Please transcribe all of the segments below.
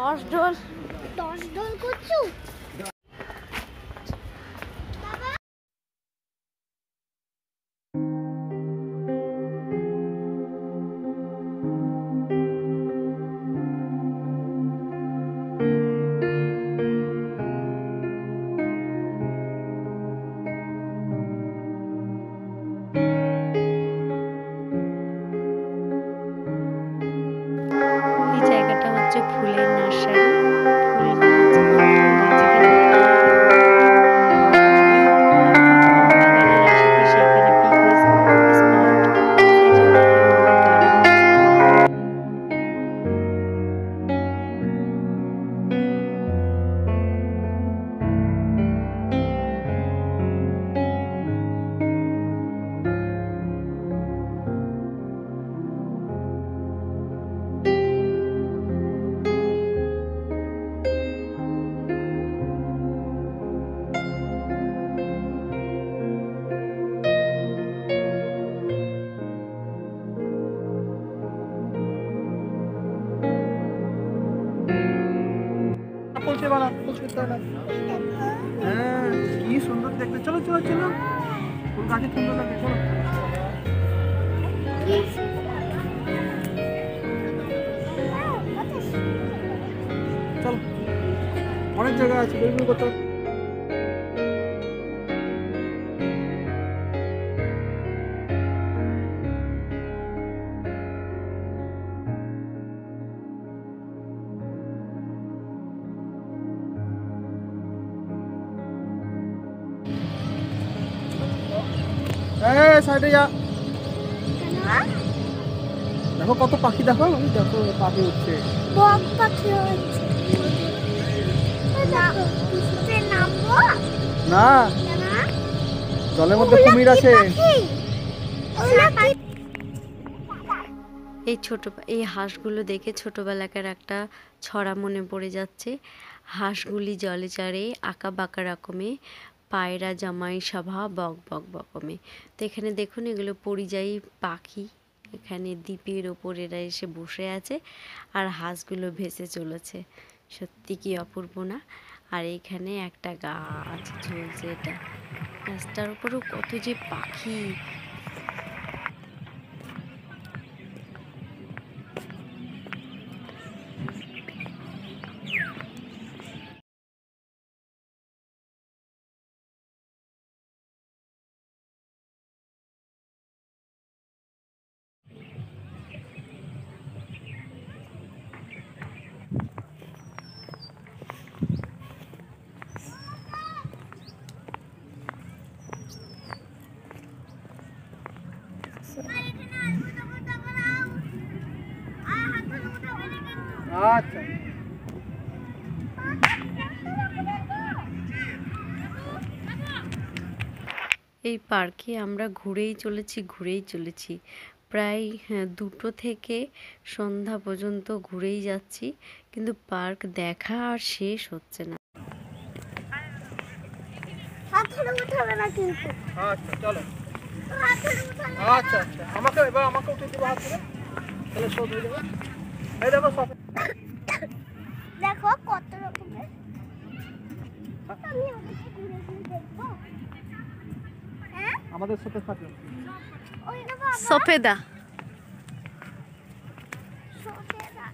10 ঢোল করছো? জায়গাটা হচ্ছে ফুলের নার্সারি। হ্যাঁ, কি সুন্দর দেখতে। চলো চলো চলো, ফুল গাছে সুন্দর লাগে। চলো চলো, অনেক জায়গা আছে বেরোবে কোথাও। সাইডে যা, দেখো কত পাখি। দেখো দেখো পাখি উঠছে, বক পাখি হচ্ছে না জলের মধ্যে কুমির আছে। এই হাঁসগুলো দেখে ছোটবেলাকার একটা ছড়া মনে পড়ে যাচ্ছে। হাঁসগুলি জলে চড়ে আঁকা বাঁকা রকমে, পায়রা জামাই সভা বক বক বকমে। তো এখানে দেখুন এগুলো পরিযায়ী পাখি। এখানে দ্বীপের ওপর এরা এসে বসে আছে আর হাঁসগুলো ভেসে চলেছে। সত্যি কি অপূর্ব না? আর এইখানে একটা গাছ ঝুলছে, এটা গাছটার উপরেও কত যে পাখি। আচ্ছা, এই পার্কে আমরা ঘুরেই চলেছি প্রায় 2টো থেকে সন্ধ্যা পর্যন্ত ঘুরেই যাচ্ছি, কিন্তু পার্ক দেখা আর শেষ হচ্ছে না। আচ্ছা চলো, আচ্ছা আচ্ছা, আমাকে এবার আমাকে উঠে দেবো হাত ধরে, তাহলে শোধ হয়ে যাবে। এই দেখো সব, দেখো কত রকমের। আমি ওদিকে ঘুরে ঘুরে দেখবো। হ্যাঁ, আমাদের সাথে থাকো। ওই না বাবা, সফেদা সফেদা।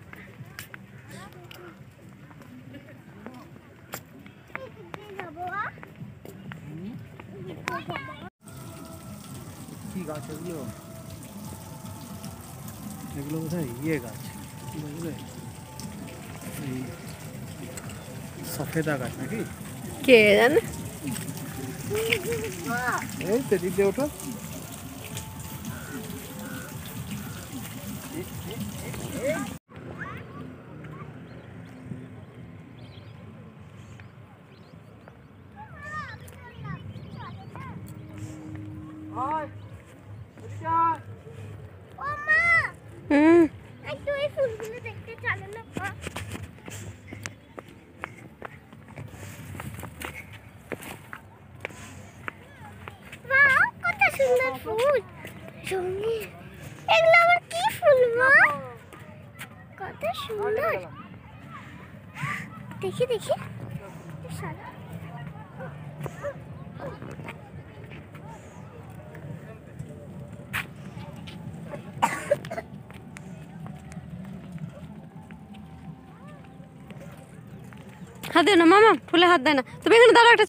এই যাবো কি গাছ এগুলো? এগুলো বোধহয় ইয়ে গাছ, কি বলবে, এই সফেদা গাছ নাকি? কে জানে। এই তো দিকে ওঠো। একটু এই ফুলগুলো দেখতে চলো না। কত সুন্দর ফুল, রঙিন। এগুলো আবার কি ফুল মা? কত সুন্দর। দেখি দেখি সাদা হাত দেয় না মামা, ফুলে হাত দেয় না। তুমি এখানে দাঁড়াও একটা।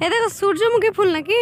এ দেখো সূর্যমুখী ফুল নাকি?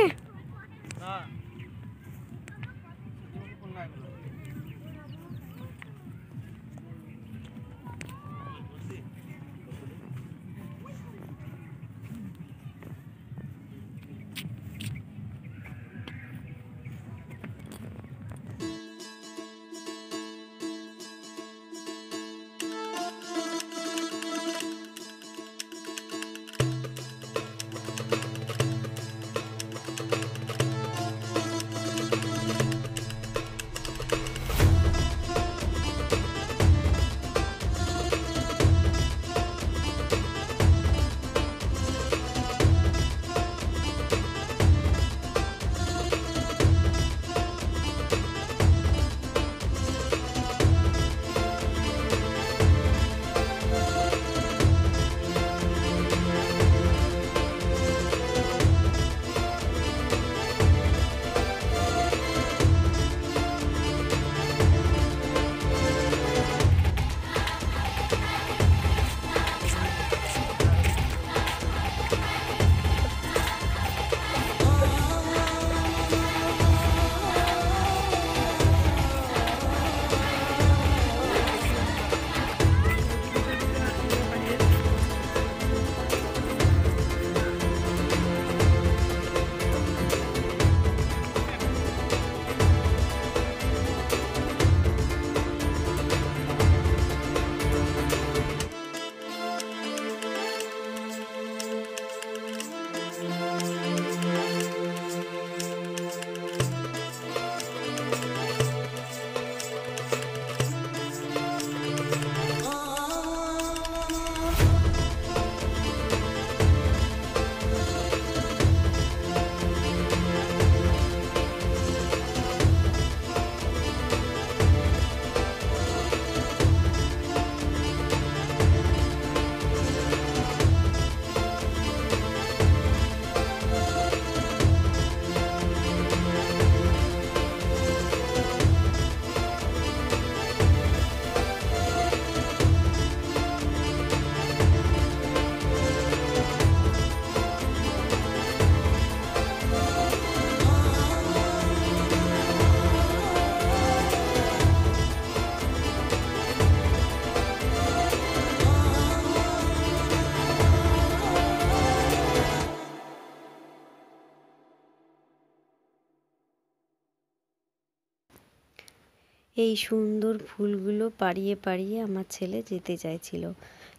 এই সুন্দর ফুলগুলো পাড়িয়ে পাড়িয়ে আমার ছেলে যেতে চাইছিল,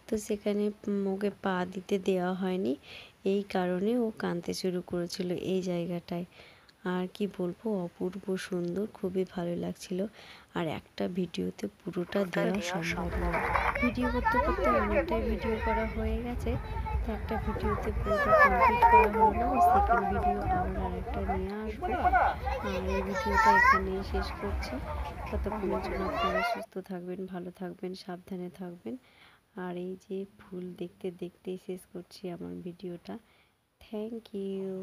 তো সেখানে ওকে পা দিতে দেওয়া হয়নি। এই কারণে ও কাঁদতে শুরু করেছিল এই জায়গাটায়। আর কি বলবো, অপূর্ব সুন্দর, খুবই ভালো লাগছিল। আর একটা ভিডিওতে পুরোটা দেওয়া সম্ভব নয়। ভিডিও করতে করতে অনেকটাই ভিডিও করা হয়ে গেছে, তো একটা ভিডিওতে পুরোটা কমপ্লিট করা হলো না। সেকেন্ড ভিডিও আবার আরেকটা নিয়ে আসবো। আর এই ভিডিওটা এখানেই শেষ করছি। ততক্ষণের জন্য আপনারা সুস্থ থাকবেন, ভালো থাকবেন, সাবধানে থাকবেন। আর এই যে ফুল দেখতে দেখতেই শেষ করছি আমার ভিডিওটা। Thank you.